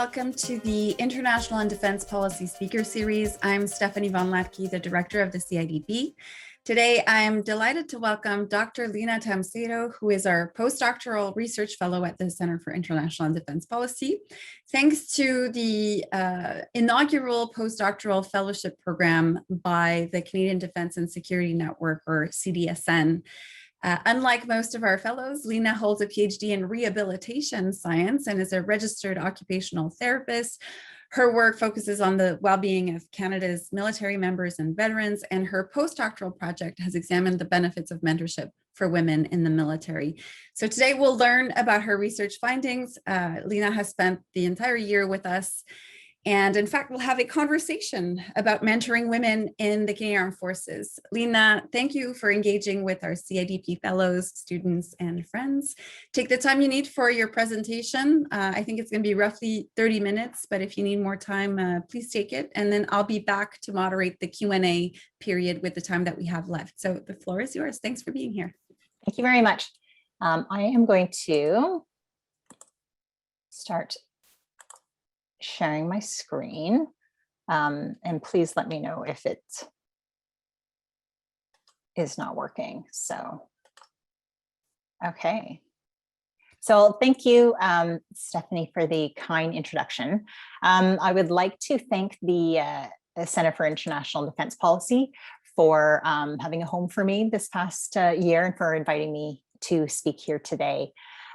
welcome to the International and Defense Policy Speaker Series. I'm Stephanie Von Latke, the director of the CIDP. Today, I'm delighted to welcome Dr. Lina Tamsero, who is our postdoctoral research fellow at the Center for International and Defense Policy. Thanks to the inaugural postdoctoral fellowship program by the Canadian Defense and Security Network, or CDSN. Unlike most of our fellows, Lina holds a PhD in rehabilitation science and is a registered occupational therapist. Her work focuses on the well-being of Canada's military members and veterans, and her postdoctoral project has examined the benefits of mentorship for women in the military. So today we'll learn about her research findings. Lina has spent the entire year with us, and in fact, we'll have a conversation about mentoring women in the Canadian Armed Forces. Lina, thank you for engaging with our CIDP fellows, students, and friends. Take the time you need for your presentation. I think it's going to be roughly 30 minutes, but if you need more time, please take it. And then I'll be back to moderate the Q&A period with the time that we have left. So the floor is yours. Thanks for being here. Thank you very much. I am going to start sharing my screen, and please let me know if it is not working. So, okay. So thank you, Stephanie, for the kind introduction. I would like to thank the Center for International Defense Policy for having a home for me this past year and for inviting me to speak here today.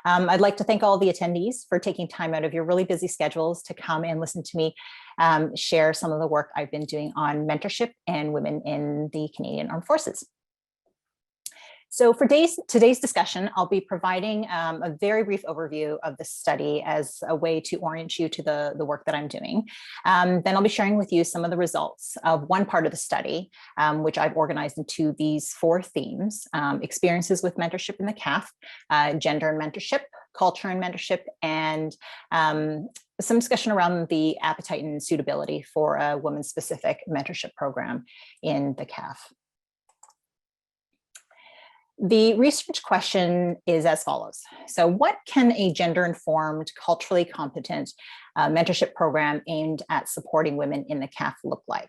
I'd like to thank all the attendees for taking time out of your really busy schedules to come and listen to me share some of the work I've been doing on mentorship and women in the Canadian Armed Forces. So for today's discussion, I'll be providing a very brief overview of the study as a way to orient you to the work that I'm doing. Then I'll be sharing with you some of the results of one part of the study, which I've organized into these 4 themes: experiences with mentorship in the CAF, gender and mentorship, culture and mentorship, and some discussion around the appetite and suitability for a women-specific mentorship program in the CAF. The research question is as follows. So what can a gender-informed, culturally competent mentorship program aimed at supporting women in the CAF look like?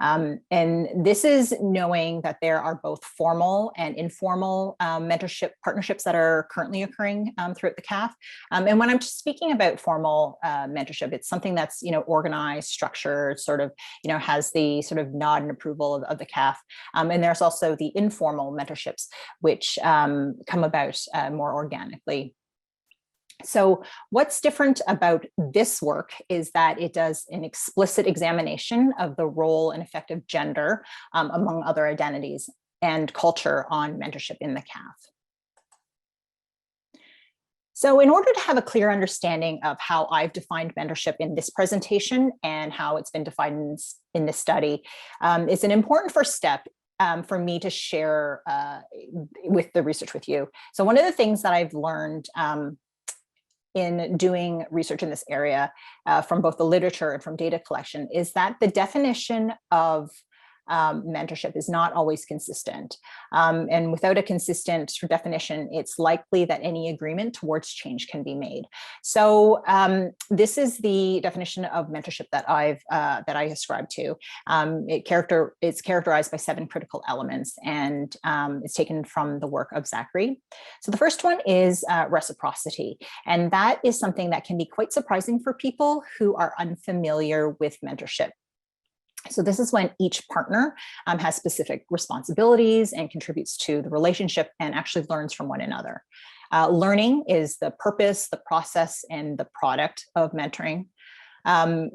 And this is knowing that there are both formal and informal mentorship partnerships that are currently occurring throughout the CAF. And when I'm speaking about formal mentorship, it's something that's, organized, structured, sort of, has the sort of nod and approval of the CAF. And there's also the informal mentorships, which come about more organically. So what's different about this work is that it does an explicit examination of the role and effect of gender, among other identities, and culture on mentorship in the CAF. So in order to have a clear understanding of how I've defined mentorship in this presentation and how it's been defined in this study, it's an important first step for me to share with the research with you. So one of the things that I've learned in doing research in this area from both the literature and from data collection is that the definition of mentorship is not always consistent. And without a consistent definition, it's likely that any agreement towards change can be made. So this is the definition of mentorship that I ascribe to. It's characterized by 7 critical elements, and it's taken from the work of Zachary. So the first one is reciprocity, and that is something that can be quite surprising for people who are unfamiliar with mentorship. So this is when each partner has specific responsibilities and contributes to the relationship and actually learns from one another. Learning is the purpose, the process, and the product of mentoring.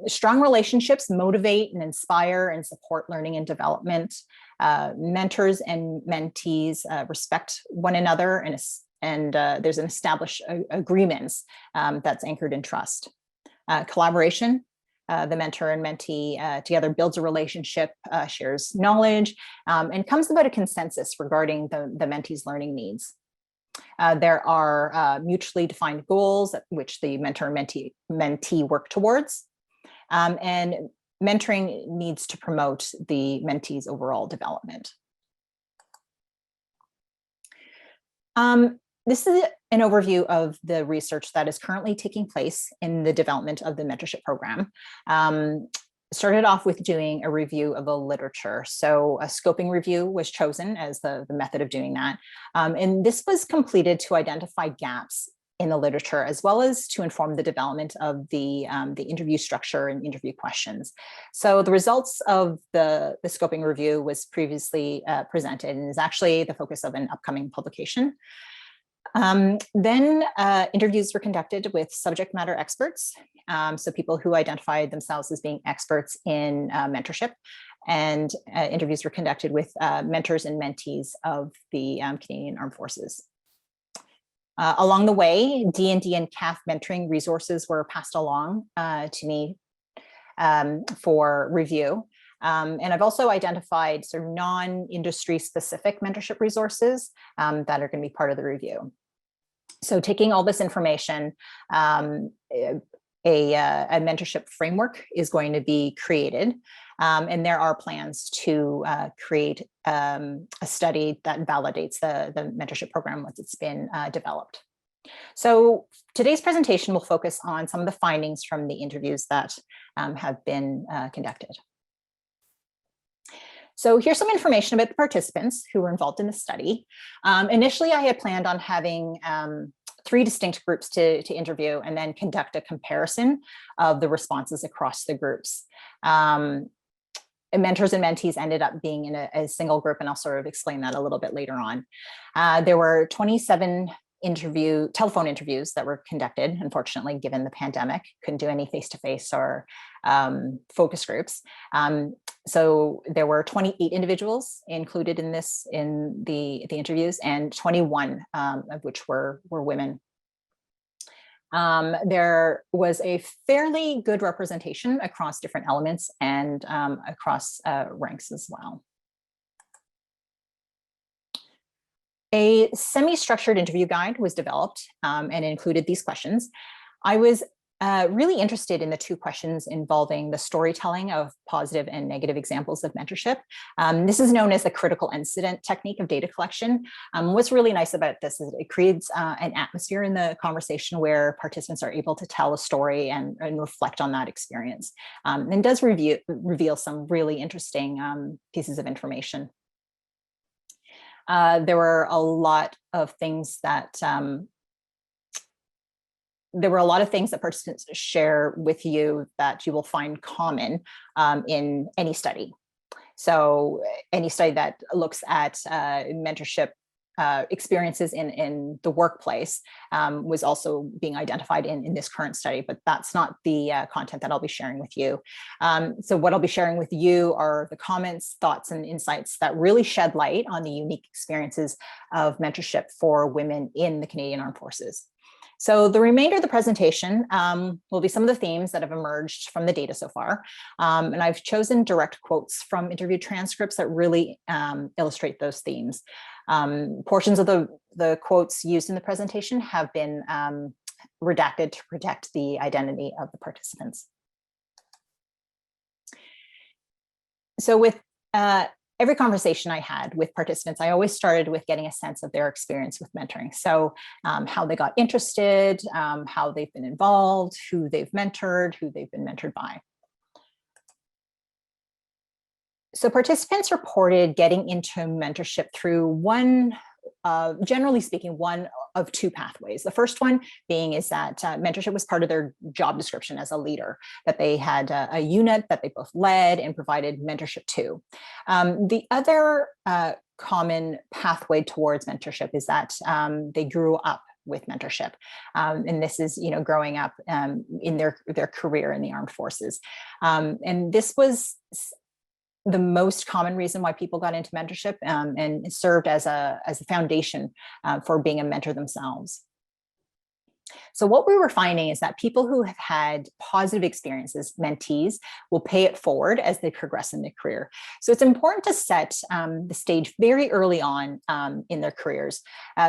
Strong relationships motivate and inspire and support learning and development. Mentors and mentees respect one another, and there's an established agreements that's anchored in trust. Collaboration. The mentor and mentee together builds a relationship, shares knowledge, and comes about a consensus regarding the mentee's learning needs. There are mutually defined goals at which the mentor and mentee work towards, and mentoring needs to promote the mentee's overall development. this is an overview of the research that is currently taking place in the development of the mentorship program. Started off with doing a review of the literature. So a scoping review was chosen as the method of doing that. And this was completed to identify gaps in the literature, as well as to inform the development of the interview structure and interview questions. So the results of the scoping review was previously presented and is actually the focus of an upcoming publication. Then interviews were conducted with subject matter experts, so people who identified themselves as being experts in mentorship, and interviews were conducted with mentors and mentees of the Canadian Armed Forces. Along the way, D&D and CAF mentoring resources were passed along to me for review. And I've also identified sort of non-industry specific mentorship resources that are going to be part of the review. So taking all this information, a mentorship framework is going to be created. And there are plans to create a study that validates the mentorship program once it's been developed. So today's presentation will focus on some of the findings from the interviews that have been conducted. So here's some information about the participants who were involved in the study. Initially, I had planned on having 3 distinct groups to interview and then conduct a comparison of the responses across the groups. Mentors and mentees ended up being in a single group, and I'll sort of explain that a little bit later on. There were 27 telephone interviews that were conducted. Unfortunately, given the pandemic, couldn't do any face-to-face or focus groups. So there were 28 individuals included in the interviews, and 21 of which were women. There was a fairly good representation across different elements and across ranks as well. A semi-structured interview guide was developed and included these questions. I was really interested in the 2 questions involving the storytelling of positive and negative examples of mentorship. This is known as the critical incident technique of data collection. What's really nice about this is it creates an atmosphere in the conversation where participants are able to tell a story and reflect on that experience, and does reveal some really interesting pieces of information. There were a lot of things that participants share with you that you will find common in any study. So any study that looks at mentorship experiences in the workplace was also being identified in this current study, but that's not the content that I'll be sharing with you. So what I'll be sharing with you are the comments, thoughts, and insights that really shed light on the unique experiences of mentorship for women in the Canadian Armed Forces. So the remainder of the presentation will be some of the themes that have emerged from the data so far. And I've chosen direct quotes from interview transcripts that really illustrate those themes. Portions of the quotes used in the presentation have been redacted to protect the identity of the participants. So with every conversation I had with participants, I always started with getting a sense of their experience with mentoring. So how they got interested, how they've been involved, who they've mentored, who they've been mentored by. So participants reported getting into mentorship through generally speaking, one of 2 pathways. The first one being is that mentorship was part of their job description as a leader, that they had a unit that they both led and provided mentorship to. The other common pathway towards mentorship is that they grew up with mentorship. And this is, growing up in their career in the armed forces. And this was the most common reason why people got into mentorship, and it served as a foundation for being a mentor themselves. So what we were finding is that people who have had positive experiences, mentees, will pay it forward as they progress in their career. So it's important to set the stage very early on in their careers.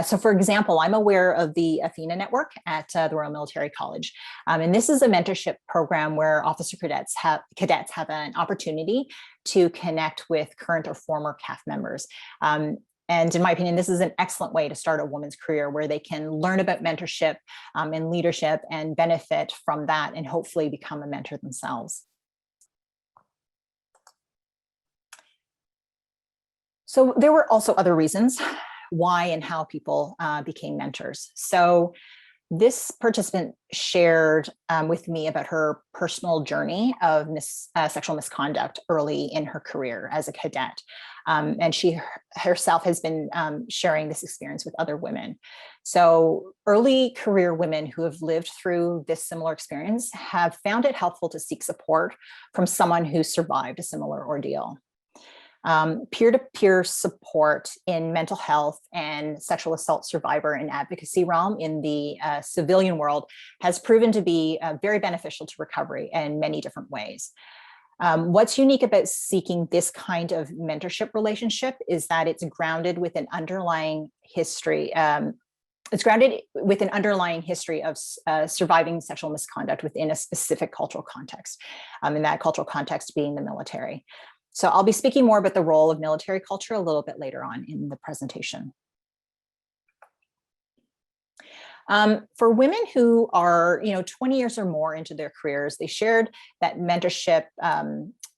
So for example, I'm aware of the Athena Network at the Royal Military College. And this is a mentorship program where officer cadets have an opportunity to connect with current or former CAF members. And in my opinion, this is an excellent way to start a woman's career where they can learn about mentorship and leadership and benefit from that and hopefully become a mentor themselves. So there were also other reasons why and how people became mentors. So this participant shared with me about her personal journey of sexual misconduct early in her career as a cadet. And she herself has been sharing this experience with other women. So early career women who have lived through this similar experience have found it helpful to seek support from someone who survived a similar ordeal. Peer-to-peer support in mental health and sexual assault survivor and advocacy realm in the civilian world has proven to be very beneficial to recovery in many different ways. What's unique about seeking this kind of mentorship relationship is that it's grounded with an underlying history. It's grounded with an underlying history of surviving sexual misconduct within a specific cultural context, and that cultural context being the military. So I'll be speaking more about the role of military culture a little bit later on in the presentation. For women who are 20 years or more into their careers, they shared that mentorship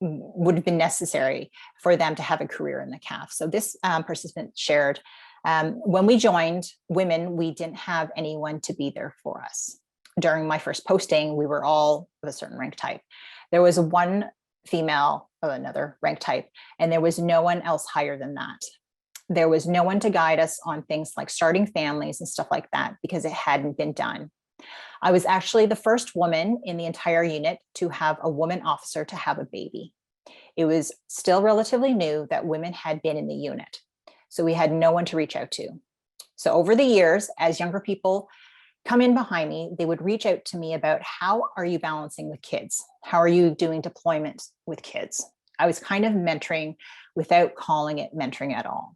would have been necessary for them to have a career in the CAF. So this participant shared, when we joined women, we didn't have anyone to be there for us. During my first posting, we were all of a certain rank type. There was one female of another rank type, and there was no one else higher than that. There was no one to guide us on things like starting families and stuff like that because it hadn't been done. I was actually the first woman in the entire unit to have a woman officer to have a baby. It was still relatively new that women had been in the unit, so we had no one to reach out to. So over the years, as younger people come in behind me, they would reach out to me about how are you balancing with kids? How are you doing deployment with kids? I was kind of mentoring without calling it mentoring at all.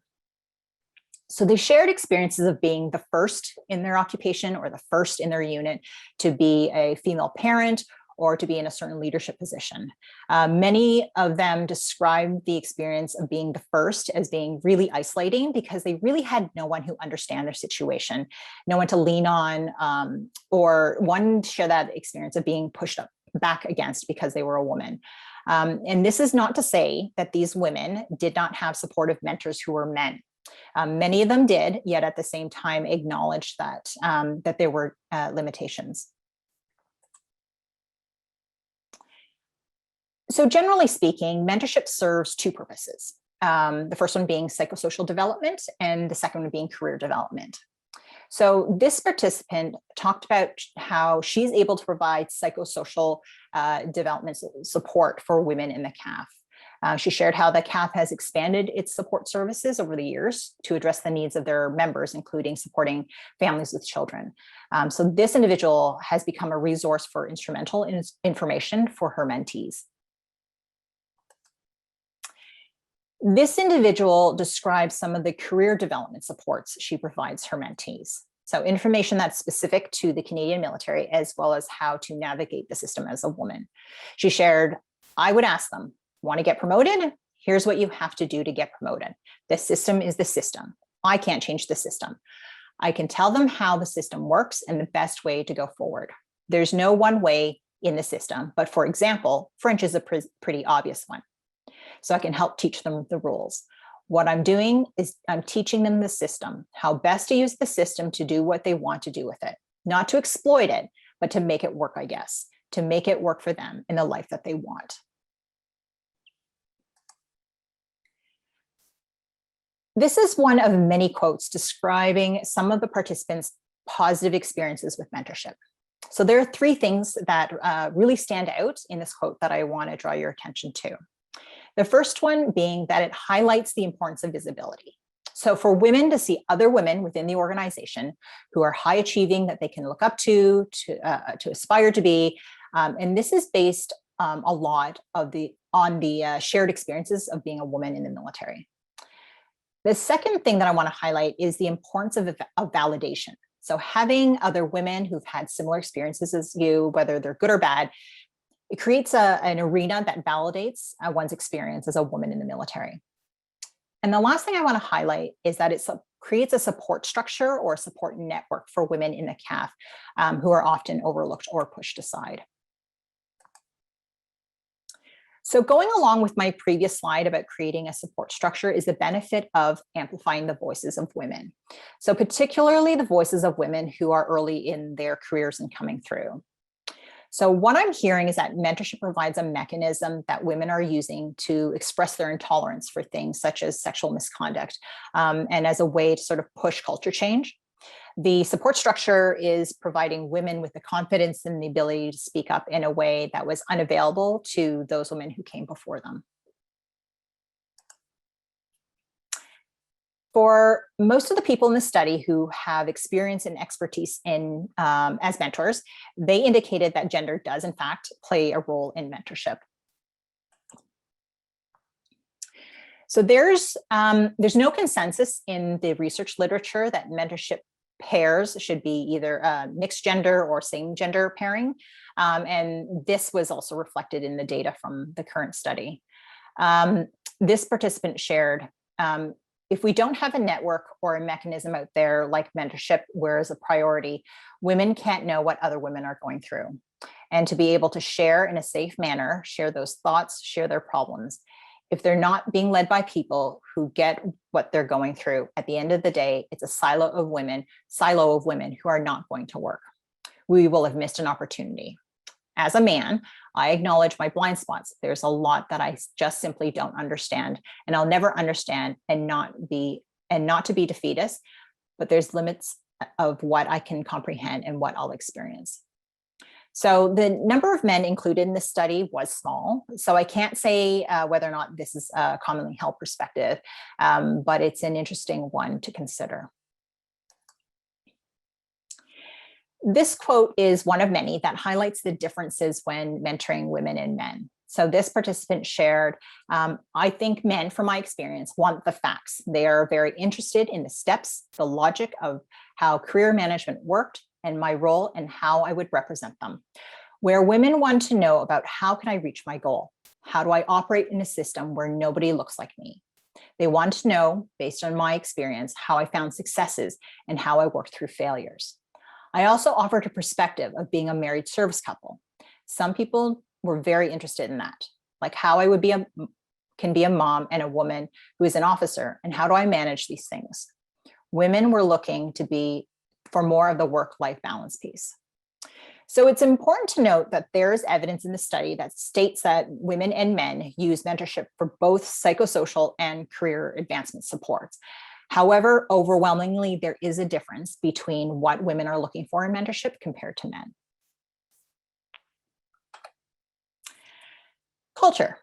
So they shared experiences of being the first in their occupation or the first in their unit to be a female parent or to be in a certain leadership position. Many of them described the experience of being the first as being really isolating because they really had no one who understand their situation, no one to lean on, or one share that experience of being pushed back against because they were a woman. And this is not to say that these women did not have supportive mentors who were men. Many of them did, yet at the same time acknowledged that, that there were limitations. So generally speaking, mentorship serves two purposes. The first one being psychosocial development and the second one being career development. So this participant talked about how she's able to provide psychosocial development support for women in the CAF. She shared how the CAF has expanded its support services over the years to address the needs of their members, including supporting families with children. So this individual has become a resource for instrumental information for her mentees. This individual describes some of the career development supports she provides her mentees. So information that's specific to the Canadian military, as well as how to navigate the system as a woman. She shared, I would ask them, want to get promoted? Here's what you have to do to get promoted. The system is the system. I can't change the system. I can tell them how the system works and the best way to go forward. There's no one way in the system, but for example, French is a pretty obvious one. So I can help teach them the rules. What I'm doing is I'm teaching them the system, how best to use the system to do what they want to do with it, not to exploit it, but to make it work, I guess, to make it work for them in the life that they want. This is one of many quotes describing some of the participants' positive experiences with mentorship. So there are three things that really stand out in this quote that I want to draw your attention to. The first one being that it highlights the importance of visibility. So for women to see other women within the organization who are high achieving, that they can look up to aspire to be, and this is based a lot on the shared experiences of being a woman in the military. The second thing that I want to highlight is the importance of validation. So having other women who've had similar experiences as you, whether they're good or bad, it creates an arena that validates one's experience as a woman in the military. And the last thing I want to highlight is that it creates a support structure or a support network for women in the CAF who are often overlooked or pushed aside. So going along with my previous slide about creating a support structure is the benefit of amplifying the voices of women. So particularly the voices of women who are early in their careers and coming through. So what I'm hearing is that mentorship provides a mechanism that women are using to express their intolerance for things such as sexual misconduct, and as a way to sort of push culture change. The support structure is providing women with the confidence and the ability to speak up in a way that was unavailable to those women who came before them. For most of the people in the study who have experience and expertise in as mentors, they indicated that gender does in fact play a role in mentorship. So there's no consensus in the research literature that mentorship pairs should be either a mixed gender or same gender pairing. And this was also reflected in the data from the current study. This participant shared, if we don't have a network or a mechanism out there like mentorship, where is a priority, women can't know what other women are going through. And to be able to share in a safe manner, share those thoughts, share their problems. If they're not being led by people who get what they're going through, at the end of the day, it's a silo of women who are not going to work. We will have missed an opportunity. As a man, I acknowledge my blind spots. There's a lot that I just simply don't understand, and I'll never understand, and not to be defeatist, but there's limits of what I can comprehend and what I'll experience. So the number of men included in this study was small. So I can't say whether or not this is a commonly held perspective, but it's an interesting one to consider. This quote is one of many that highlights the differences when mentoring women and men. So this participant shared, I think men, from my experience, want the facts. They are very interested in the steps, the logic of how career management worked, and my role and how I would represent them. Where women want to know about how can I reach my goal? How do I operate in a system where nobody looks like me? They want to know, based on my experience, how I found successes and how I worked through failures. I also offered a perspective of being a married service couple. Some people were very interested in that, like how I would can be a mom and a woman who is an officer, and how do I manage these things? Women were looking for more of the work-life balance piece. So it's important to note that there is evidence in the study that states that women and men use mentorship for both psychosocial and career advancement supports. However, overwhelmingly, there is a difference between what women are looking for in mentorship compared to men. Culture.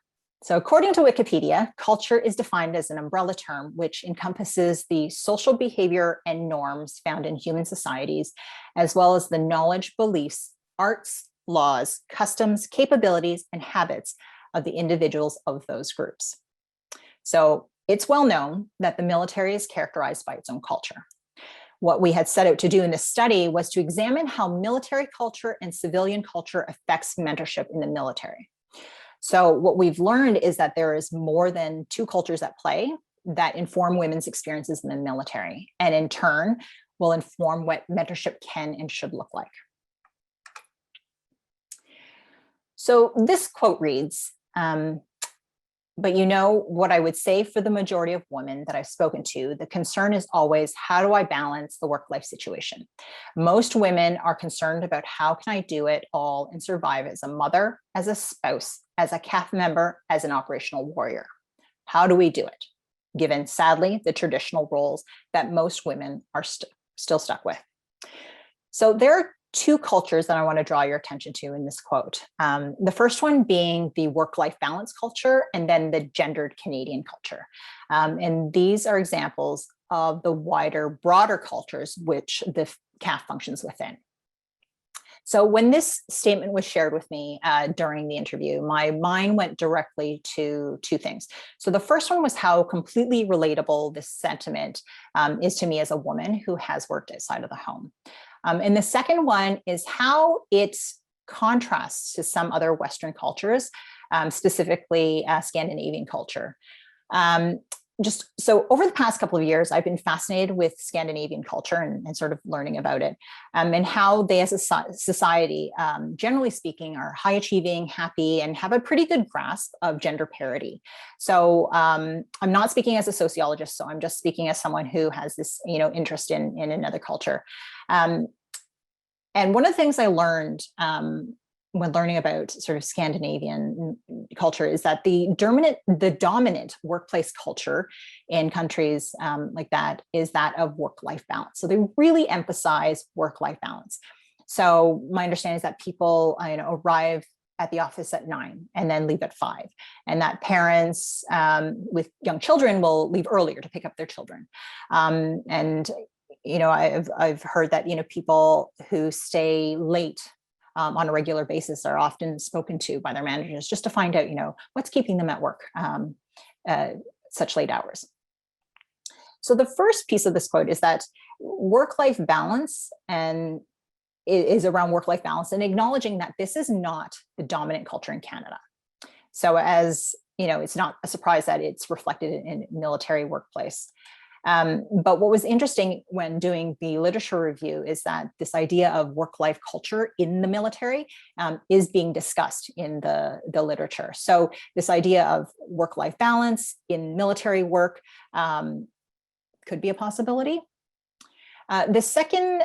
So according to Wikipedia, culture is defined as an umbrella term which encompasses the social behavior and norms found in human societies, as well as the knowledge, beliefs, arts, laws, customs, capabilities, and habits of the individuals of those groups. So it's well known that the military is characterized by its own culture. What we had set out to do in this study was to examine how military culture and civilian culture affects mentorship in the military. So what we've learned is that there is more than two cultures at play that inform women's experiences in the military, and in turn will inform what mentorship can and should look like. So this quote reads, but you know what I would say for the majority of women that I've spoken to, the concern is always, how do I balance the work-life situation? Most women are concerned about how can I do it all and survive as a mother, as a spouse, as a CAF member, as an operational warrior. How do we do it? Given, sadly, the traditional roles that most women are still stuck with. So there are two cultures that I want to draw your attention to in this quote. The first one being the work-life balance culture, and then the gendered Canadian culture. And these are examples of the wider, broader cultures which the CAF functions within. So when this statement was shared with me during the interview, my mind went directly to two things. So the first one was how completely relatable this sentiment is to me as a woman who has worked outside of the home. And the second one is how it contrasts to some other Western cultures, specifically Scandinavian culture. just so over the past couple of years, I've been fascinated with Scandinavian culture and sort of learning about it, and how they as a society, generally speaking, are high achieving, happy, and have a pretty good grasp of gender parity. So I'm not speaking as a sociologist, so I'm just speaking as someone who has this, interest in another culture. And one of the things I learned when learning about sort of Scandinavian culture is that the dominant workplace culture in countries like that is that of work-life balance. So they really emphasize work-life balance. So my understanding is that people arrive at the office at 9 and then leave at 5, and that parents with young children will leave earlier to pick up their children. And I've heard that people who stay late on a regular basis are often spoken to by their managers just to find out, what's keeping them at work such late hours. So the first piece of this quote is that work-life balance is around work-life balance and acknowledging that this is not the dominant culture in Canada. So as it's not a surprise that it's reflected in military workplace. But what was interesting when doing the literature review is that this idea of work-life culture in the military is being discussed in the literature. So this idea of work-life balance in military work could be a possibility. The second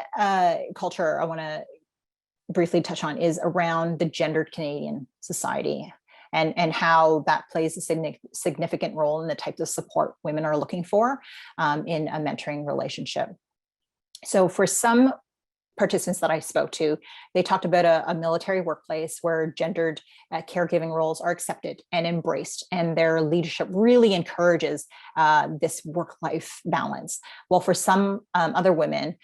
culture I want to briefly touch on is around the gendered Canadian society, and how that plays a significant role in the types of support women are looking for in a mentoring relationship. So for some participants that I spoke to, they talked about a military workplace where gendered caregiving roles are accepted and embraced, and their leadership really encourages this work-life balance. Well, for some other women,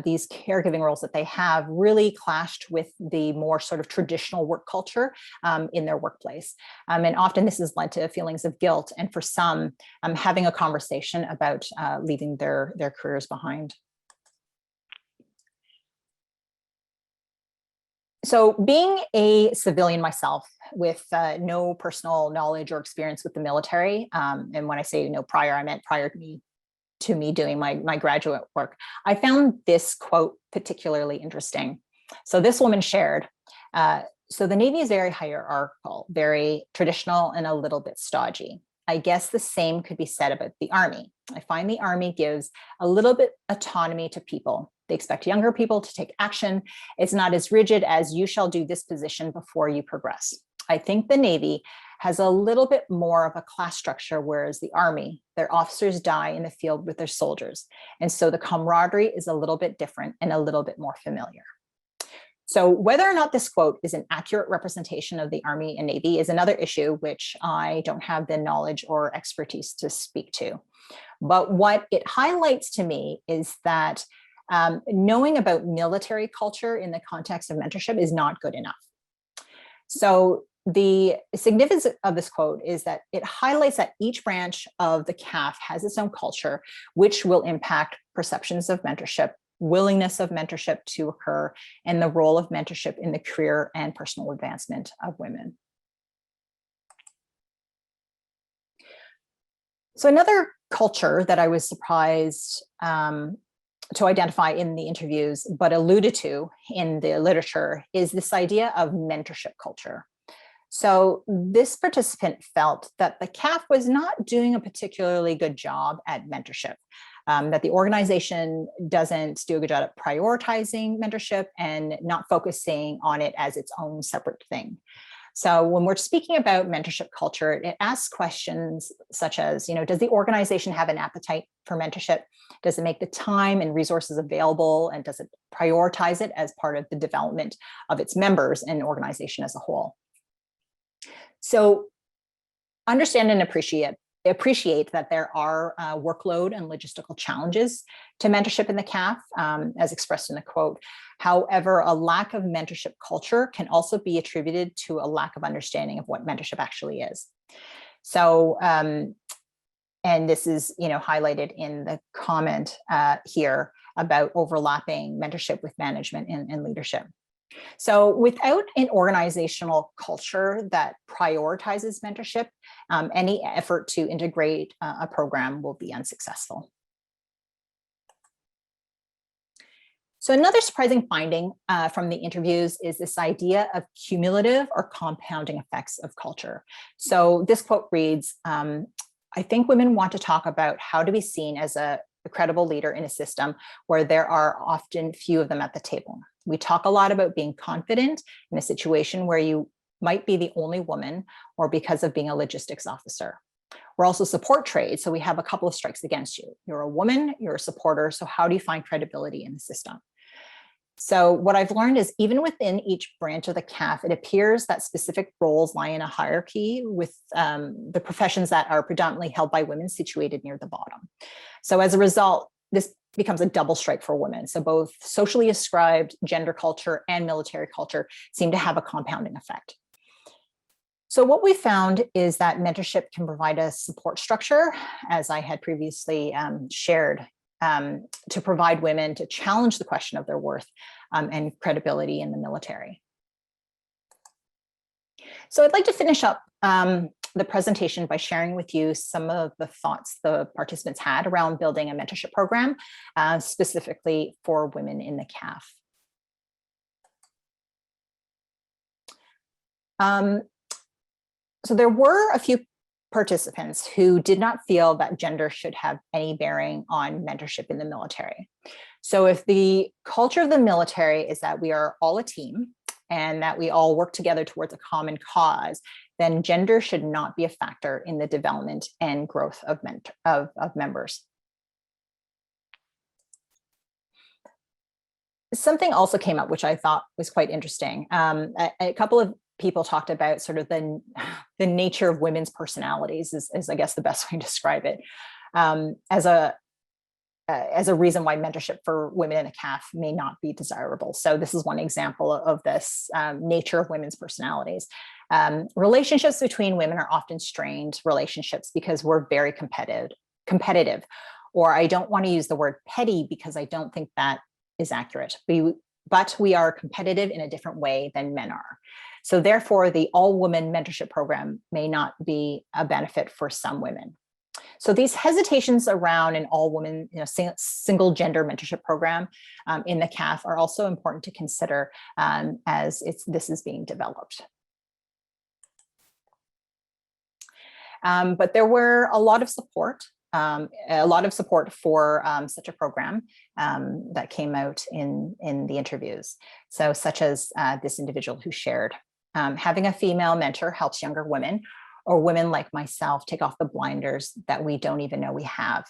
these caregiving roles that they have really clashed with the more sort of traditional work culture in their workplace. And often this has led to feelings of guilt, and for some, having a conversation about leaving their careers behind. So being a civilian myself with no personal knowledge or experience with the military, and when I say no prior, I meant prior to me doing my graduate work, I found this quote particularly interesting. So this woman shared, so the Navy is very hierarchical, very traditional, and a little bit stodgy. I guess the same could be said about the Army. I find the Army gives a little bit autonomy to people. They expect younger people to take action. It's not as rigid as you shall do this position before you progress. I think the Navy has a little bit more of a class structure, whereas the Army, their officers die in the field with their soldiers. And so the camaraderie is a little bit different and a little bit more familiar. So whether or not this quote is an accurate representation of the Army and Navy is another issue which I don't have the knowledge or expertise to speak to. But what it highlights to me is that knowing about military culture in the context of mentorship is not good enough. So the significance of this quote is that it highlights that each branch of the CAF has its own culture, which will impact perceptions of mentorship, willingness of mentorship to occur, and the role of mentorship in the career and personal advancement of women. So another culture that I was surprised to identify in the interviews, but alluded to in the literature, is this idea of mentorship culture. So this participant felt that the CAF was not doing a particularly good job at mentorship, that the organization doesn't do a good job at prioritizing mentorship and not focusing on it as its own separate thing. So when we're speaking about mentorship culture, it asks questions such as, does the organization have an appetite for mentorship? Does it make the time and resources available? And does it prioritize it as part of the development of its members and organization as a whole? So understand and appreciate that there are workload and logistical challenges to mentorship in the CAF, as expressed in the quote. However, a lack of mentorship culture can also be attributed to a lack of understanding of what mentorship actually is. So, and this is, highlighted in the comment here about overlapping mentorship with management and leadership. So without an organizational culture that prioritizes mentorship, any effort to integrate a program will be unsuccessful. So another surprising finding from the interviews is this idea of cumulative or compounding effects of culture. So this quote reads, I think women want to talk about how to be seen as a credible leader in a system where there are often few of them at the table. We talk a lot about being confident in a situation where you might be the only woman or because of being a logistics officer. We're also support trades, so we have a couple of strikes against you. You're a woman, you're a supporter, so how do you find credibility in the system? So what I've learned is even within each branch of the CAF, it appears that specific roles lie in a hierarchy with the professions that are predominantly held by women situated near the bottom. So as a result, this becomes a double strike for women. So both socially ascribed gender culture and military culture seem to have a compounding effect. So what we found is that mentorship can provide a support structure, as I had previously shared, to provide women to challenge the question of their worth and credibility in the military. So I'd like to finish up the presentation by sharing with you some of the thoughts the participants had around building a mentorship program, specifically for women in the CAF. So there were a few participants who did not feel that gender should have any bearing on mentorship in the military. So if the culture of the military is that we are all a team and that we all work together towards a common cause, then gender should not be a factor in the development and growth of members. Something also came up, which I thought was quite interesting. A couple of people talked about sort of the nature of women's personalities is I guess the best way to describe it, as a reason why mentorship for women in the CAF may not be desirable. So this is one example of this nature of women's personalities. Relationships between women are often strained relationships because we're very competitive, or I don't want to use the word petty because I don't think that is accurate. But we are competitive in a different way than men are. So therefore, the all-woman mentorship program may not be a benefit for some women. So these hesitations around an all-woman, single gender mentorship program in the CAF are also important to consider as this is being developed. But there were a lot of support for such a program that came out in the interviews. So such as this individual who shared, having a female mentor helps younger women or women like myself take off the blinders that we don't even know we have.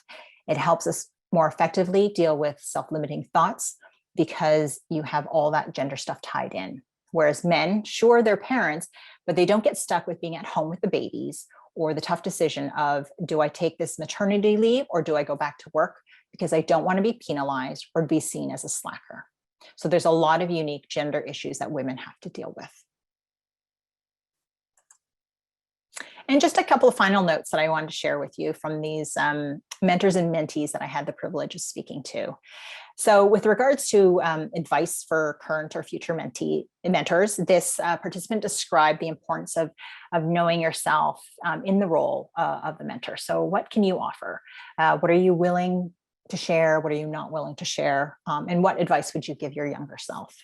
It helps us more effectively deal with self-limiting thoughts because you have all that gender stuff tied in. Whereas men, sure, they're parents, but they don't get stuck with being at home with the babies or the tough decision of, do I take this maternity leave or do I go back to work because I don't want to be penalized or be seen as a slacker. So there's a lot of unique gender issues that women have to deal with. And just a couple of final notes that I wanted to share with you from these mentors and mentees that I had the privilege of speaking to. So with regards to advice for current or future mentors, this participant described the importance of knowing yourself in the role of the mentor. So what can you offer? What are you willing to share? What are you not willing to share? And what advice would you give your younger self?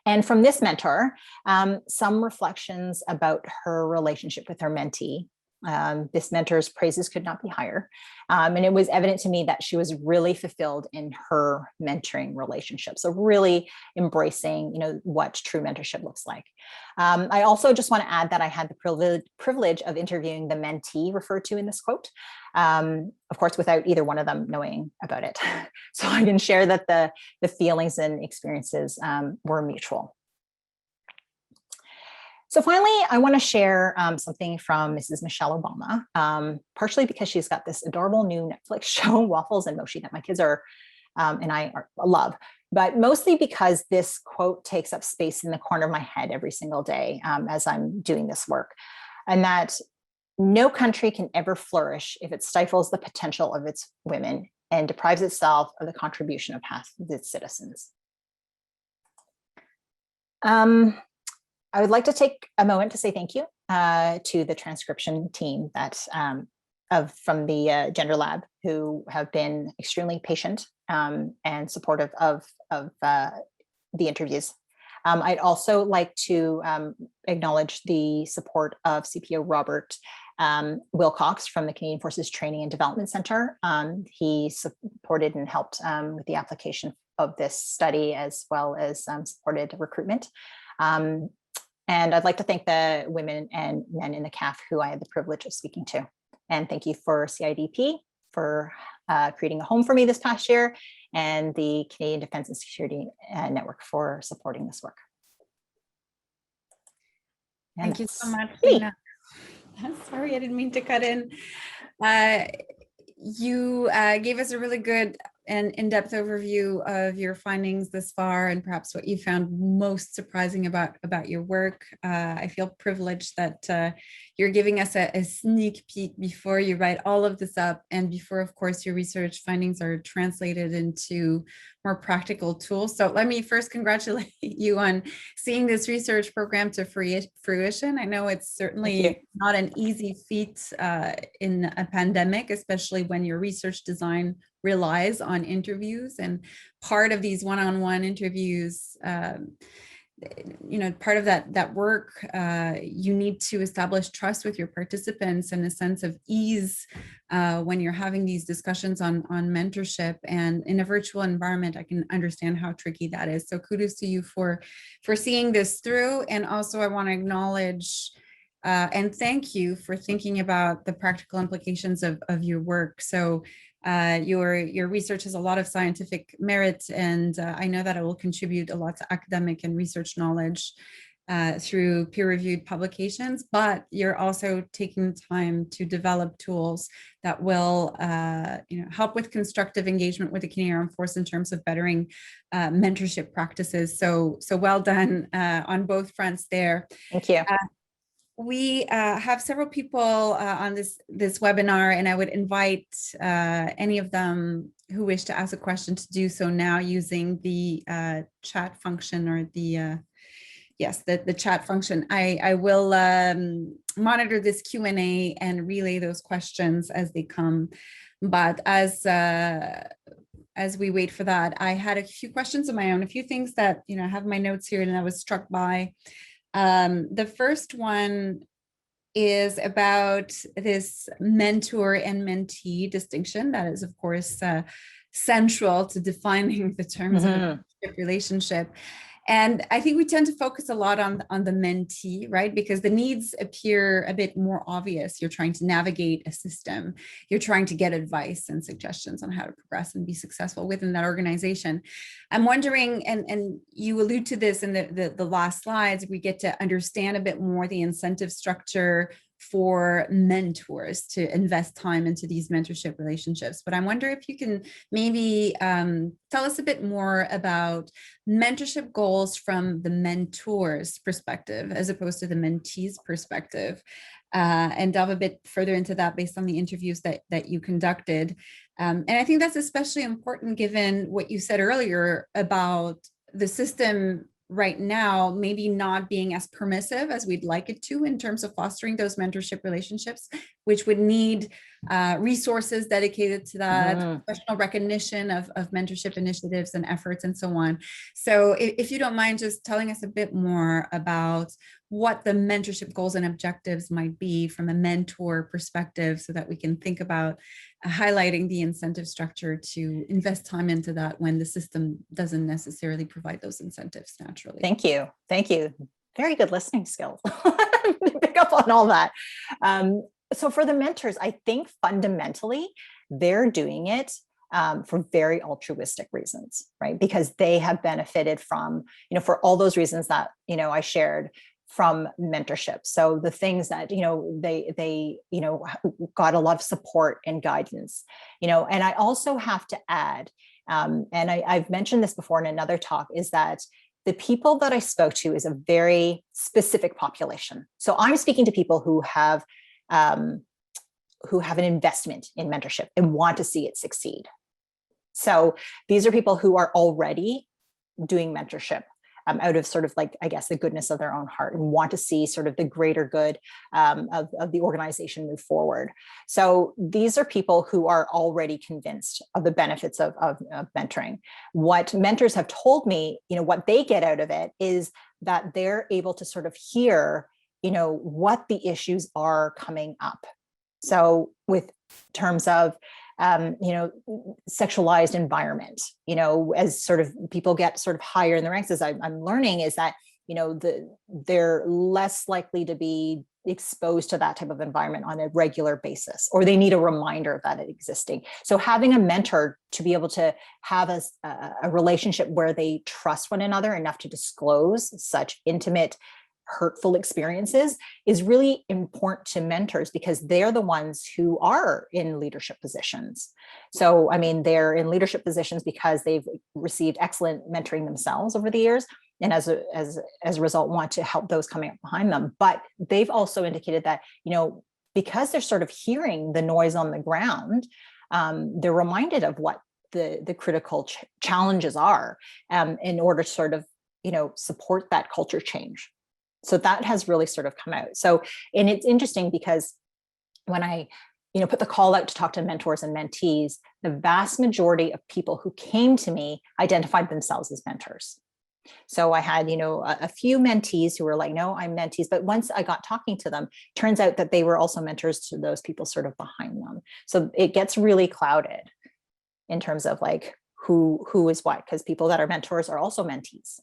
And from this mentor, some reflections about her relationship with her mentee. This mentor's praises could not be higher. And it was evident to me that she was really fulfilled in her mentoring relationship. So really embracing, what true mentorship looks like. I also just want to add that I had the privilege of interviewing the mentee referred to in this quote, of course, without either one of them knowing about it. So I can share that the feelings and experiences were mutual. So finally, I want to share something from Mrs. Michelle Obama, partially because she's got this adorable new Netflix show, Waffles and Moshi, that my kids and I love, but mostly because this quote takes up space in the corner of my head every single day as I'm doing this work, and that no country can ever flourish if it stifles the potential of its women and deprives itself of the contribution of half of its citizens. Um, I would like to take a moment to say thank you to the transcription team from the Gender Lab, who have been extremely patient and supportive of the interviews. I'd also like to acknowledge the support of CPO Robert Wilcox from the Canadian Forces Training and Development Center. He supported and helped with the application of this study, as well as supported recruitment. And I'd like to thank the women and men in the CAF who I had the privilege of speaking to. And thank you for CIDP for creating a home for me this past year, and the Canadian Defence and Security Network for supporting this work. And thank you so much, Lina. Sorry, I didn't mean to cut in. You gave us a really good and in-depth overview of your findings this far, and perhaps what you found most surprising about your work. I feel privileged that you're giving us a sneak peek before you write all of this up, and before, of course, your research findings are translated into more practical tools. So let me first congratulate you on seeing this research program to fruition. I know it's certainly not an easy feat in a pandemic, especially when your research design relies on interviews, and part of these one-on-one interviews, part of that work, you need to establish trust with your participants and a sense of ease when you're having these discussions on mentorship. And in a virtual environment, I can understand how tricky that is. So kudos to you for seeing this through. And also I want to acknowledge and thank you for thinking about the practical implications of your work. So your research has a lot of scientific merit, and I know that it will contribute a lot to academic and research knowledge through peer-reviewed publications, but you're also taking time to develop tools that will help with constructive engagement with the Canadian Armed Forces in terms of bettering mentorship practices. So well done on both fronts there. Thank you. We have several people on this webinar, and I would invite any of them who wish to ask a question to do so now using the chat function, or the chat function. I will monitor this Q&A and relay those questions as they come. But as we wait for that, I had a few questions of my own, a few things that I have my notes here and I was struck by. The first one is about this mentor and mentee distinction that is, of course, central to defining the terms of a relationship. And I think we tend to focus a lot on the mentee, right? Because the needs appear a bit more obvious. You're trying to navigate a system. You're trying to get advice and suggestions on how to progress and be successful within that organization. I'm wondering, and you allude to this in the last slides, we get to understand a bit more the incentive structure for mentors to invest time into these mentorship relationships. But I wonder if you can maybe tell us a bit more about mentorship goals from the mentor's perspective as opposed to the mentee's perspective, and delve a bit further into that based on the interviews that you conducted. And I think that's especially important given what you said earlier about the system right now maybe not being as permissive as we'd like it to in terms of fostering those mentorship relationships, which would need resources dedicated to that, professional recognition of mentorship initiatives and efforts and so on. So if you don't mind just telling us a bit more about what the mentorship goals and objectives might be from a mentor perspective, so that we can think about highlighting the incentive structure to invest time into that when the system doesn't necessarily provide those incentives naturally. Thank you. Thank you. Very good listening skills. Pick up on all that. So for the mentors, I think fundamentally they're doing it for very altruistic reasons, right? Because they have benefited from, for all those reasons that, I shared, from mentorship. So the things that, they got a lot of support and guidance, and I also have to add, and I've mentioned this before in another talk, is that the people that I spoke to is a very specific population. So I'm speaking to people who have an investment in mentorship and want to see it succeed. So these are people who are already doing mentorship. out of sort of like, I guess, the goodness of their own heart and want to see sort of the greater good of the organization move forward. So these are people who are already convinced of the benefits of mentoring. What mentors have told me, what they get out of it is that they're able to sort of hear, what the issues are coming up. So with terms of sexualized environment, as sort of people get sort of higher in the ranks, as I'm learning, is that, they're less likely to be exposed to that type of environment on a regular basis, or they need a reminder of that existing. So having a mentor to be able to have a relationship where they trust one another enough to disclose such intimate, hurtful experiences is really important to mentors, because they're the ones who are in leadership positions. So, I mean, they're in leadership positions because they've received excellent mentoring themselves over the years, and as a result want to help those coming up behind them. But they've also indicated that, because they're sort of hearing the noise on the ground, they're reminded of what the critical challenges are, in order to sort of, support that culture change. So that has really sort of come out. So, and it's interesting because when I, put the call out to talk to mentors and mentees, the vast majority of people who came to me identified themselves as mentors. So I had, a few mentees who were like, no, I'm mentees. But once I got talking to them, turns out that they were also mentors to those people sort of behind them. So it gets really clouded in terms of like who is what, because people that are mentors are also mentees.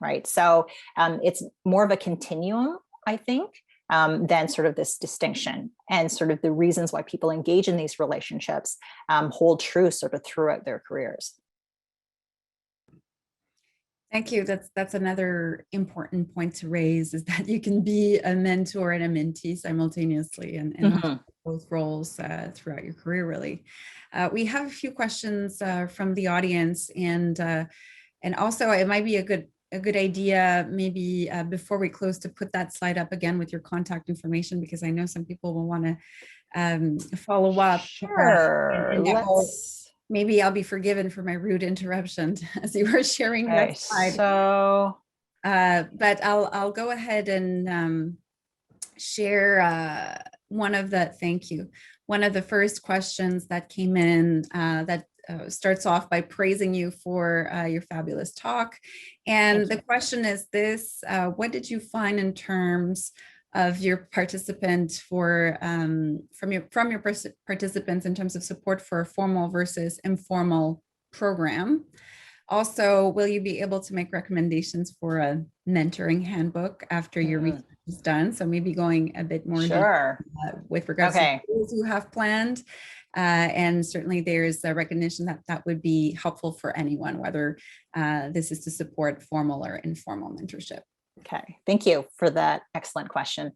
Right. So it's more of a continuum, I think, than sort of this distinction, and sort of the reasons why people engage in these relationships hold true sort of throughout their careers. Thank you. That's another important point to raise, is that you can be a mentor and a mentee simultaneously, and both roles throughout your career, really. We have a few questions from the audience, and also it might be a good idea, maybe before we close, to put that slide up again with your contact information, because I know some people will want to follow up. Sure. Maybe I'll be forgiven for my rude interruption as you were sharing that slide. So, but I'll go ahead and share one of the first questions that came in that starts off by praising you for your fabulous talk. And the question is this: what did you find in terms of your participant from your participants in terms of support for a formal versus informal program? Also, will you be able to make recommendations for a mentoring handbook after your research is done? So maybe going a bit more with regards to those who have planned. And certainly there's a recognition that would be helpful for anyone, whether this is to support formal or informal mentorship. Okay, thank you for that excellent question.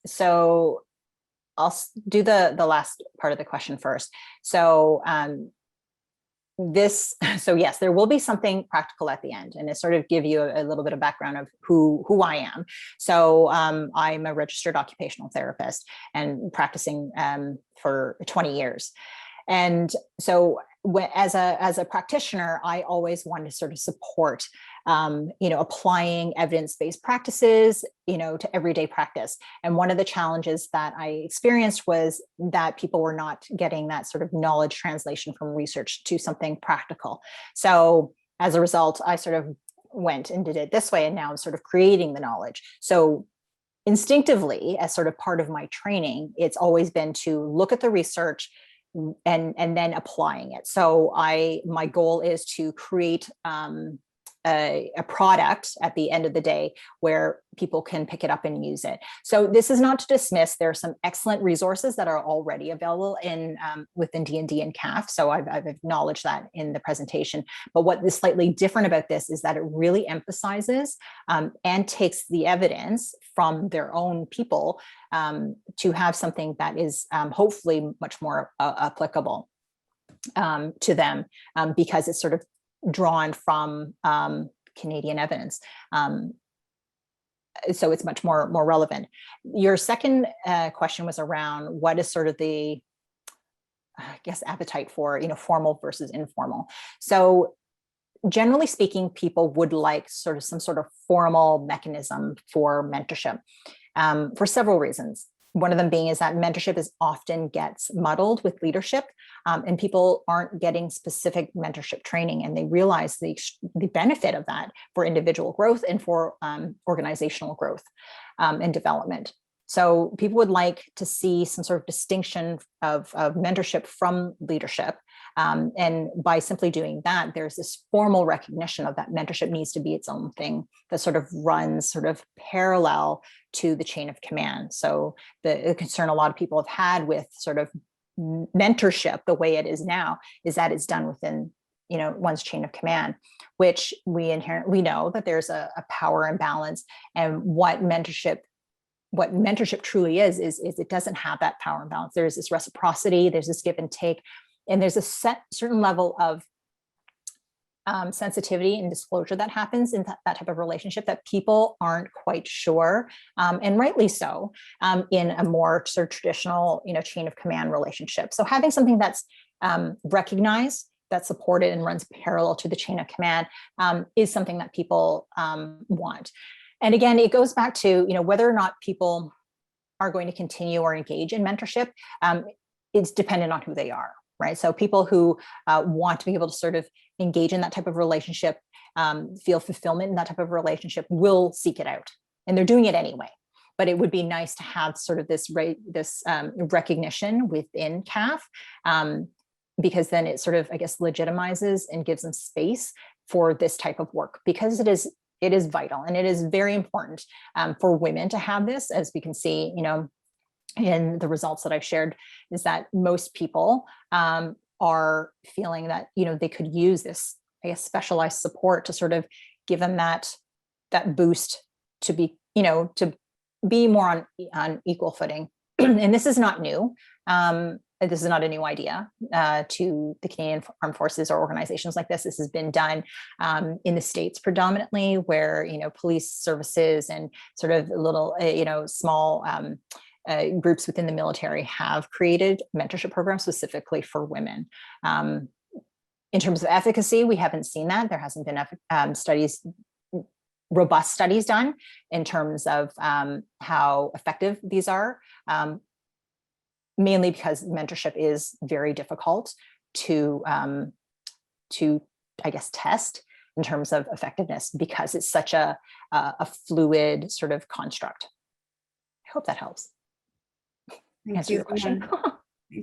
So I'll do the last part of the question first. So yes, there will be something practical at the end, and it sort of give you a little bit of background of who I am. So I'm a registered occupational therapist and practicing for 20 years. And so as a practitioner, I always want to sort of support, applying evidence-based practices, to everyday practice. And one of the challenges that I experienced was that people were not getting that sort of knowledge translation from research to something practical. So as a result, I sort of went and did it this way, and now I'm sort of creating the knowledge. So instinctively, as sort of part of my training, it's always been to look at the research and then applying it. So my goal is to create a product at the end of the day where people can pick it up and use it. So this is not to dismiss. There are some excellent resources that are already available within D&D and CAF. So I've acknowledged that in the presentation. But what is slightly different about this is that it really emphasizes and takes the evidence from their own people to have something that is hopefully much more applicable to them, because it's sort of drawn from Canadian evidence. So it's much more relevant. Your second question was around what is sort of the, I guess, appetite for, formal versus informal. So generally speaking, people would like sort of some sort of formal mechanism for mentorship for several reasons. One of them being is that mentorship is often gets muddled with leadership, and people aren't getting specific mentorship training, and they realize the benefit of that for individual growth and for organizational growth and development. So people would like to see some sort of distinction of mentorship from leadership. And by simply doing that, there's this formal recognition of that mentorship needs to be its own thing that sort of runs sort of parallel to the chain of command. So the concern a lot of people have had with sort of mentorship, the way it is now, is that it's done within, you know, one's chain of command, which we know that there's a power imbalance. And what mentorship truly is it doesn't have that power imbalance. There's this reciprocity, there's this give and take, and there's a certain level of sensitivity and disclosure that happens in that type of relationship that people aren't quite sure, and rightly so, in a more sort of traditional, you know, chain of command relationship. So having something that's recognized, that's supported and runs parallel to the chain of command is something that people want. And again, it goes back to, you know, whether or not people are going to continue or engage in mentorship. It's dependent on who they are, right? So people who want to be able to sort of engage in that type of relationship, feel fulfillment in that type of relationship, will seek it out, and they're doing it anyway. But it would be nice to have sort of this recognition within CAF, because then it sort of, I guess, legitimizes and gives them space for this type of work, because it is vital, and it is very important for women to have this. As we can see, you know, in the results that I've shared, is that most people are feeling that, you know, they could use this, I guess, specialized support to sort of give them that boost to be, you know, to be more on equal footing. And this is not new. This is not a new idea to the Canadian Armed Forces or organizations like this. This has been done in the States predominantly, where, you know, police services and sort of little, you know, small groups within the military have created mentorship programs specifically for women. In terms of efficacy, we haven't seen that. There hasn't been robust studies done in terms of how effective these are. Mainly because mentorship is very difficult to I guess, test in terms of effectiveness, because it's such a fluid sort of construct. I hope that helps. Answer your question.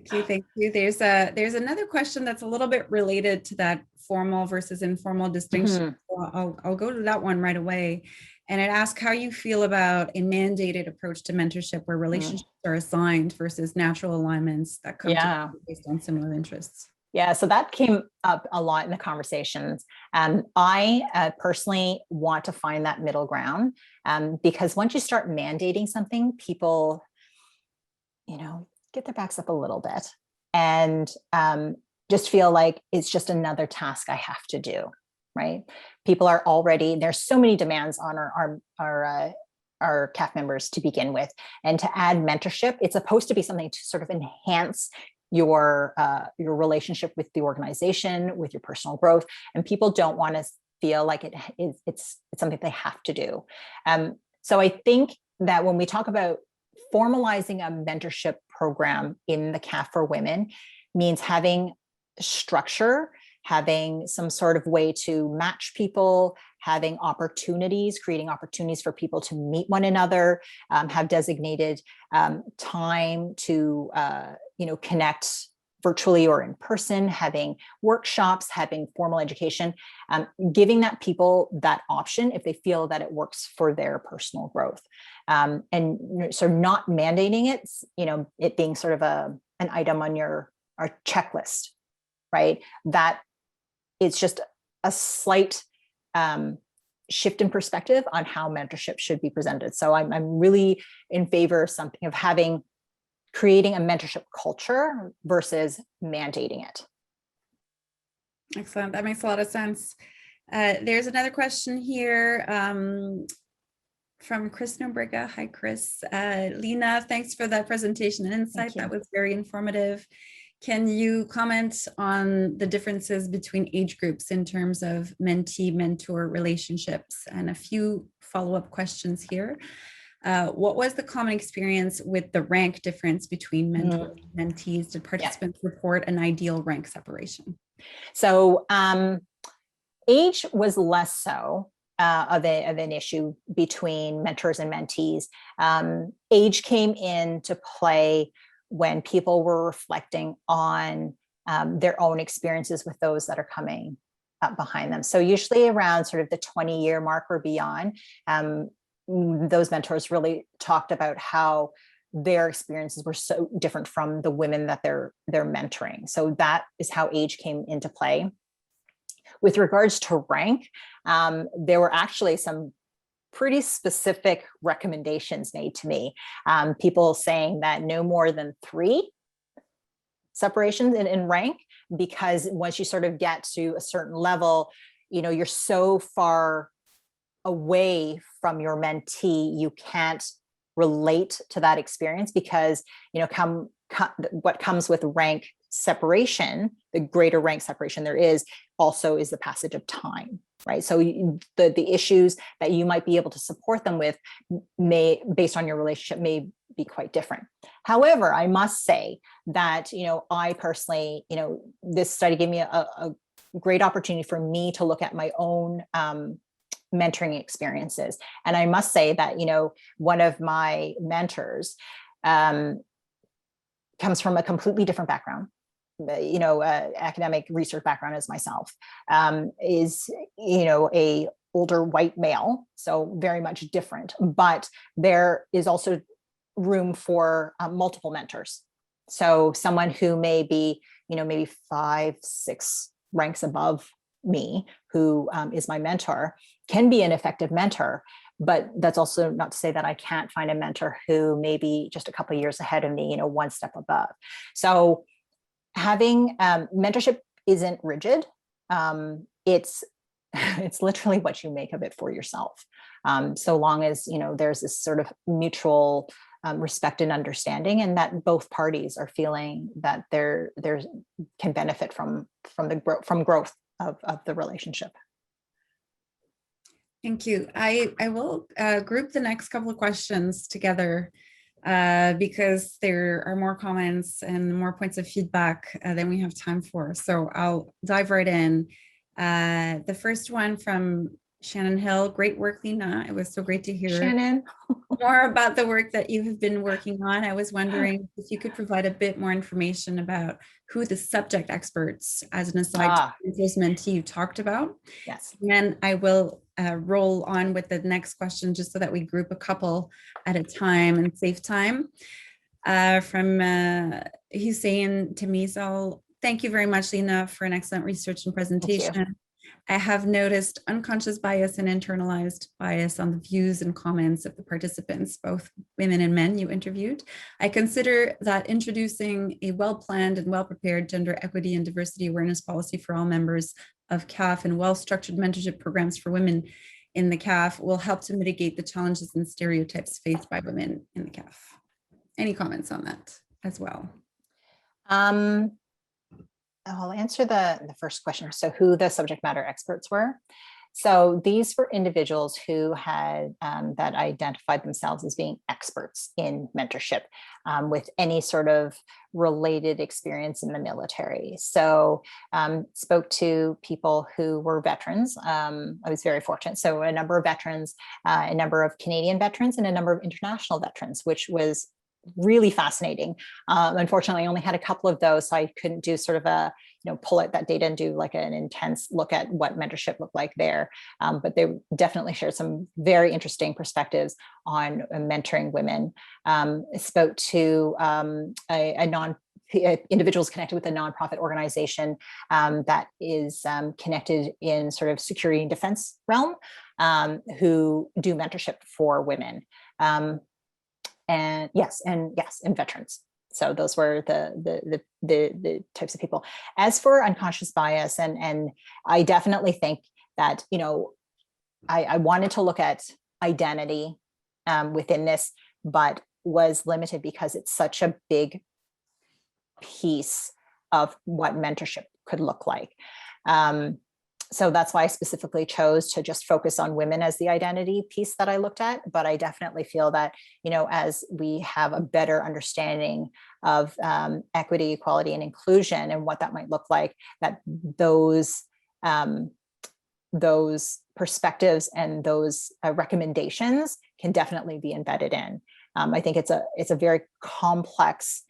Thank you. There's another question that's a little bit related to that formal versus informal distinction. So I'll go to that one right away. And it asks how you feel about a mandated approach to mentorship where relationships are assigned versus natural alignments that come together based on similar interests. Yeah, so that came up a lot in the conversations. I personally want to find that middle ground, because once you start mandating something, people, you know, get their backs up a little bit and just feel like it's just another task I have to do. Right? People are already, there's so many demands on our CAF members to begin with, and to add mentorship, it's supposed to be something to sort of enhance your relationship with the organization, with your personal growth, and people don't want to feel like it's something they have to do. So I think that when we talk about formalizing a mentorship program in the CAF for women, means having structure, having some sort of way to match people, having opportunities, creating opportunities for people to meet one another, have designated time to connect virtually or in person, having workshops, having formal education, giving that people that option if they feel that it works for their personal growth. And so not mandating it, it being sort of an item on our checklist, right? That it's just a slight shift in perspective on how mentorship should be presented. So I'm really in favor of creating a mentorship culture versus mandating it. Excellent. That makes a lot of sense. There's another question here from Chris Nobrega. Hi, Chris. Lena, thanks for that presentation and insight. That was very informative. Can you comment on the differences between age groups in terms of mentee-mentor relationships? And a few follow-up questions here. What was the common experience with the rank difference between mentors and mentees? Did participants report an ideal rank separation? So age was less so of an issue between mentors and mentees. Age came into play when people were reflecting on their own experiences with those that are coming up behind them. So usually around sort of the 20-year mark or beyond, those mentors really talked about how their experiences were so different from the women that they're mentoring. So that is how age came into play. With regards to rank, there were actually some pretty specific recommendations made to me. People saying that no more than 3 separations in rank, because once you sort of get to a certain level, you're so far away from your mentee, you can't relate to that experience because, what comes with rank separation, the greater rank separation there is, also is the passage of time, right? So the issues that you might be able to support them with may, based on your relationship, may be quite different. However, I must say that, I personally, this study gave me a great opportunity for me to look at my own mentoring experiences. And I must say that, one of my mentors comes from a completely different background, academic research background as myself, is, a older white male, so very much different, but there is also room for multiple mentors. So someone who may be, maybe 5, 6 ranks above me, who is my mentor, can be an effective mentor. But that's also not to say that I can't find a mentor who may be just a couple of years ahead of me, one step above. So having mentorship isn't rigid. It's literally what you make of it for yourself. So long as, there's this sort of mutual respect and understanding, and that both parties are feeling that there can benefit from growth of the relationship. Thank you. I will group the next couple of questions together because there are more comments and more points of feedback than we have time for. So I'll dive right in. The first one from Shannon Hill. Great work, Lena. It was so great to hear Shannon, more about the work that you have been working on. I was wondering if you could provide a bit more information about who the subject experts, as an aside, to mentee you talked about. Yes. And then I will roll on with the next question just so that we group a couple at a time and save time. From Hussein Tamisal. Thank you very much, Lena, for an excellent research and presentation. I have noticed unconscious bias and internalized bias on the views and comments of the participants, both women and men you interviewed. I consider that introducing a well-planned and well-prepared gender equity and diversity awareness policy for all members of CAF and well-structured mentorship programs for women in the CAF will help to mitigate the challenges and stereotypes faced by women in the CAF. Any comments on that as well? I'll answer the first question. So who the subject matter experts were. So these were individuals who had that identified themselves as being experts in mentorship with any sort of related experience in the military. So spoke to people who were veterans. I was very fortunate. So a number of veterans, a number of Canadian veterans, and a number of international veterans, which was really fascinating. Unfortunately, I only had a couple of those, so I couldn't do sort of a, pull out that data and do like an intense look at what mentorship looked like there. But they definitely shared some very interesting perspectives on mentoring women. Spoke to individuals connected with a nonprofit organization that is connected in sort of security and defense realm, who do mentorship for women. And veterans. So those were the types of people. As for unconscious bias, and I definitely think that, I wanted to look at identity within this, but was limited because it's such a big piece of what mentorship could look like. So that's why I specifically chose to just focus on women as the identity piece that I looked at. But I definitely feel that, as we have a better understanding of equity, equality, and inclusion and what that might look like, that those perspectives and those recommendations can definitely be embedded in. I think it's a very complex.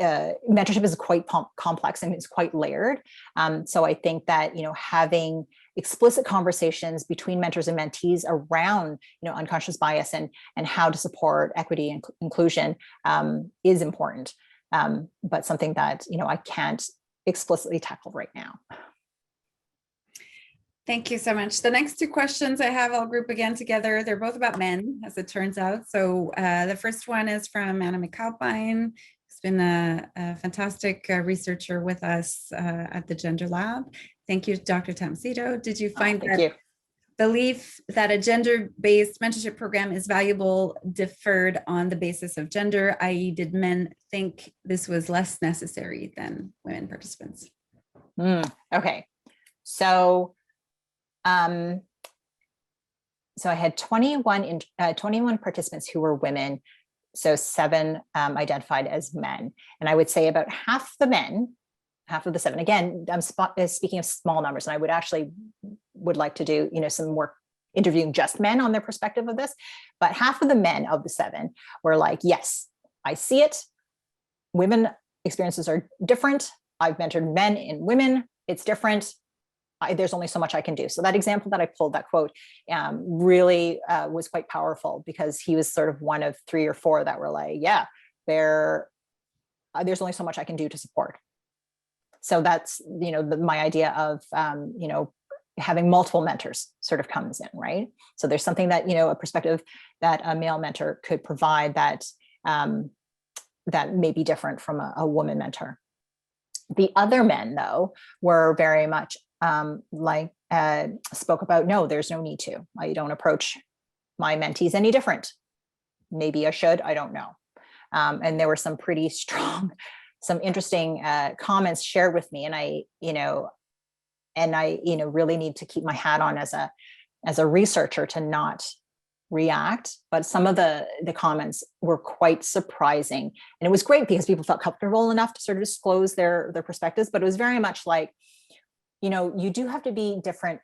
Mentorship is quite complex and it's quite layered. So I think that, having explicit conversations between mentors and mentees around, unconscious bias and how to support equity and inclusion is important, but something that, I can't explicitly tackle right now. Thank you so much. The next two questions I have, I'll group again together. They're both about men, as it turns out. So the first one is from Anna McAlpine. She's been a fantastic researcher with us at the Gender Lab. Thank you, Dr. Tamsito. Did you find that belief that a gender-based mentorship program is valuable differed on the basis of gender, i.e. did men think this was less necessary than women participants? Okay, so I had 21 participants who were women, so 7 identified as men. And I would say about half of the 7, again, I'm speaking of small numbers, and I would like to do, some work interviewing just men on their perspective of this, but half of the men of the 7 were like, yes, I see it. Women experiences are different. I've mentored men and women. It's different. There's only so much I can do. So that example that I pulled, that quote, really was quite powerful, because he was sort of one of 3 or 4 that were like, yeah, there's only so much I can do to support. So that's, my idea of, having multiple mentors sort of comes in, right? So there's something that, a perspective that a male mentor could provide that, that may be different from a woman mentor. The other men, though, were very much spoke about, no, there's no need to. I don't approach my mentees any different. Maybe I should, I don't know. And there were some pretty strong, some interesting comments shared with me. And I really need to keep my hat on as a researcher to not react. But some of the comments were quite surprising. And it was great because people felt comfortable enough to sort of disclose their perspectives, but it was very much like, you do have to be different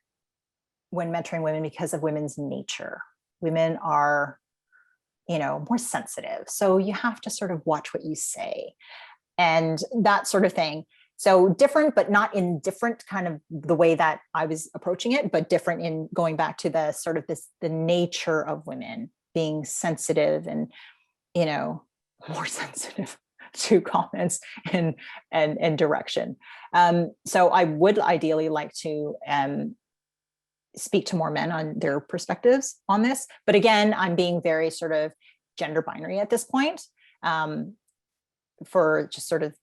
when mentoring women because of women's nature. Women are, more sensitive. So you have to sort of watch what you say and that sort of thing. So different, but not in different kind of the way that I was approaching it, but different in going back to the sort of the nature of women being sensitive and, more sensitive to comments and direction. So I would ideally like to speak to more men on their perspectives on this. But again, I'm being very sort of gender binary at this point, for just sort of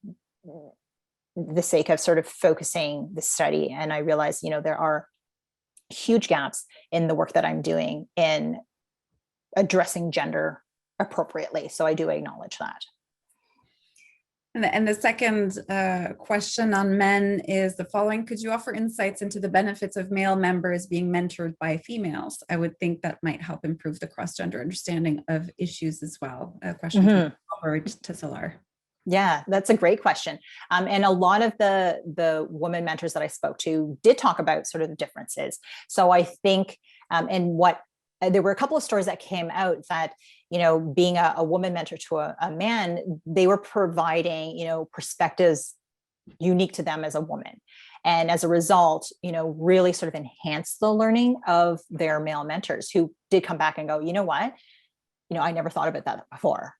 the sake of sort of focusing the study. And I realize, there are huge gaps in the work that I'm doing in addressing gender appropriately. So I do acknowledge that. And the second question on men is the following. Could you offer insights into the benefits of male members being mentored by females? I would think that might help improve the cross-gender understanding of issues as well. A question to Salar. Yeah, that's a great question. And a lot of the women mentors that I spoke to did talk about sort of the differences. So I think, there were a couple of stories that came out that, being a woman mentor to a man, they were providing, perspectives unique to them as a woman. And as a result, really sort of enhanced the learning of their male mentors, who did come back and go, you know what, I never thought about that before.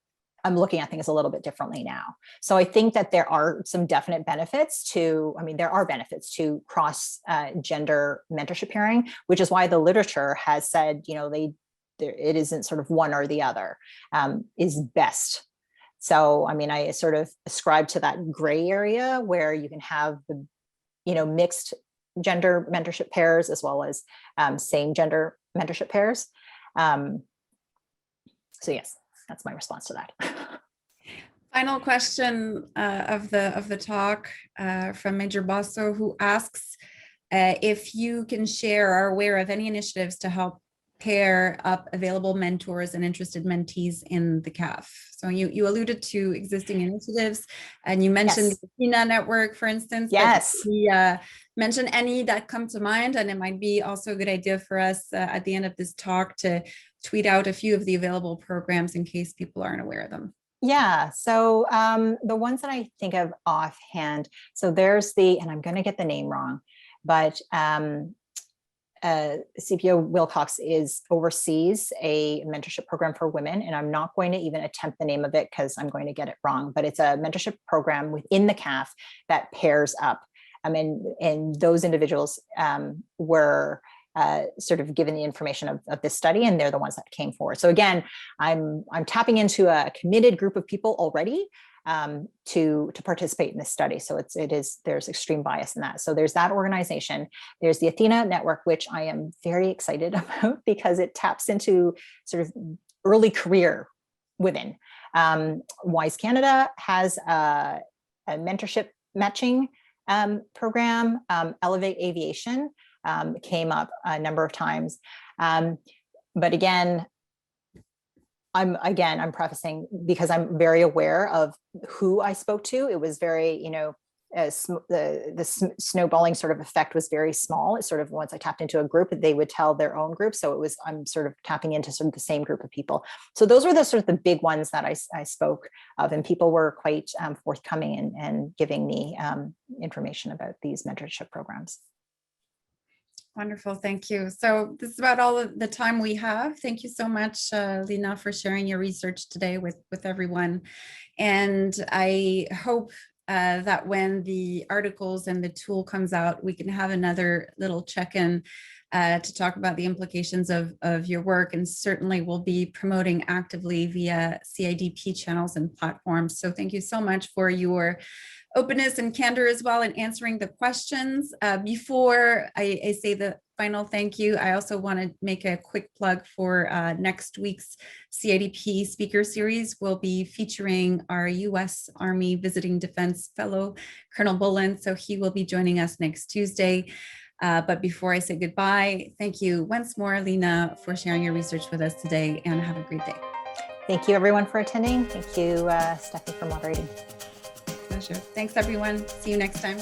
I'm looking at things a little bit differently now. So I think that there are some definite benefits to cross gender mentorship pairing, which is why the literature has said, it isn't sort of one or the other is best. So, I sort of ascribe to that gray area where you can have the, mixed gender mentorship pairs as well as same gender mentorship pairs. So yes. That's my response to that. Final question of the talk from Major Basso, who asks if you can share or are aware of any initiatives to help pair up available mentors and interested mentees in the CAF. So you alluded to existing initiatives, and you mentioned Yes. the Athena network, for instance. Yes. Mention any that come to mind, and it might be also a good idea for us at the end of this talk to tweet out a few of the available programs in case people aren't aware of them. Yeah, so the ones that I think of offhand, so there's and I'm going to get the name wrong, but CPO Wilcox oversees a mentorship program for women, and I'm not going to even attempt the name of it because I'm going to get it wrong, but it's a mentorship program within the CAF that pairs up. And those individuals were sort of given the information of this study, and they're the ones that came forward. So again, I'm tapping into a committed group of people already to participate in this study. So there's extreme bias in that. So there's that organization. There's the Athena network, which I am very excited about because it taps into sort of early career women. WISE Canada has a mentorship matching program. Elevate Aviation came up a number of times. But again, I'm prefacing because I'm very aware of who I spoke to. It was very, the snowballing sort of effect was very small. It sort of, once I tapped into a group, they would tell their own group. So I'm sort of tapping into sort of the same group of people. So those were the sort of the big ones that I spoke of, and people were quite forthcoming and giving me information about these mentorship programs. Wonderful. Thank you. So this is about all of the time we have. Thank you so much, Lina, for sharing your research today with everyone. And I hope that when the articles and the tool comes out, we can have another little check-in to talk about the implications of your work, and certainly we'll be promoting actively via CIDP channels and platforms. So thank you so much for your openness and candor as well in answering the questions. Before I say the final thank you, I also want to make a quick plug for next week's CIDP speaker series. We'll be featuring our U.S. Army Visiting Defense Fellow, Colonel Bullen. So he will be joining us next Tuesday. But before I say goodbye, thank you once more, Lina, for sharing your research with us today, and have a great day. Thank you, everyone, for attending. Thank you, Stephanie, for moderating. Pleasure. Thanks, everyone. See you next time.